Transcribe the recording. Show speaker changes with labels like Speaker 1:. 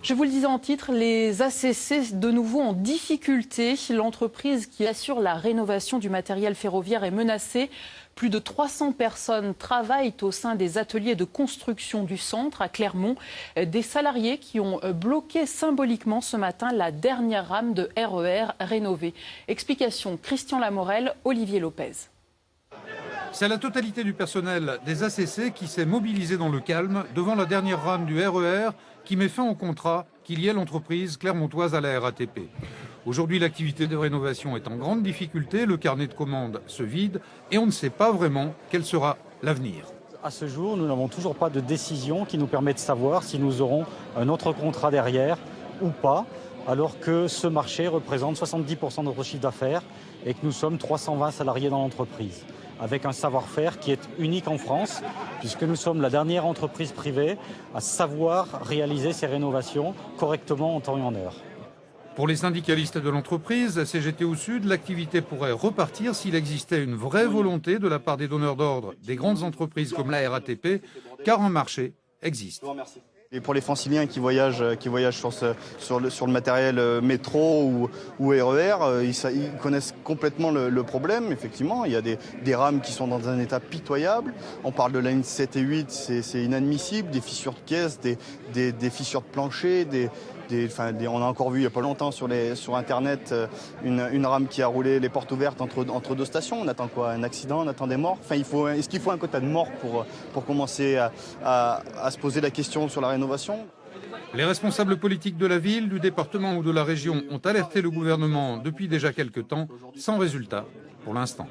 Speaker 1: Je vous le disais en titre, les ACC de nouveau en difficulté. L'entreprise qui assure la rénovation du matériel ferroviaire est menacée. Plus de 300 personnes travaillent au sein des ateliers de construction du centre à Clermont. Des salariés qui ont bloqué symboliquement ce matin la dernière rame de RER rénovée. Explication Christian Lamorel, Olivier Lopez.
Speaker 2: C'est la totalité du personnel des ACC qui s'est mobilisé dans le calme devant la dernière rame du RER qui met fin au contrat qui liait l'entreprise clermontoise à la RATP. Aujourd'hui, l'activité de rénovation est en grande difficulté, le carnet de commandes se vide et on ne sait pas vraiment quel sera l'avenir.
Speaker 3: À ce jour, nous n'avons toujours pas de décision qui nous permet de savoir si nous aurons un autre contrat derrière ou pas, alors que ce marché représente 70% de notre chiffre d'affaires et que nous sommes 320 salariés dans l'entreprise, avec un savoir-faire qui est unique en France, puisque nous sommes la dernière entreprise privée à savoir réaliser ces rénovations correctement en temps et en heure.
Speaker 2: Pour les syndicalistes de l'entreprise, CGT au Sud, l'activité pourrait repartir s'il existait une vraie volonté de la part des donneurs d'ordre des grandes entreprises comme la RATP, car un marché existe.
Speaker 4: Et pour les franciliens qui voyagent sur le matériel métro ou RER, ils connaissent complètement le problème. Effectivement, il y a des rames qui sont dans un état pitoyable. On parle de la ligne 7 et 8, c'est inadmissible. Des fissures de caisse, des fissures de plancher, on a encore vu il n'y a pas longtemps sur Internet une rame qui a roulé les portes ouvertes entre deux stations. On attend quoi? Un accident? On attend des morts? Est-ce qu'il faut un quota de morts pour commencer à se poser la question sur la rénovation?
Speaker 2: Les responsables politiques de la ville, du département ou de la région ont alerté le gouvernement depuis déjà quelques temps, sans résultat pour l'instant.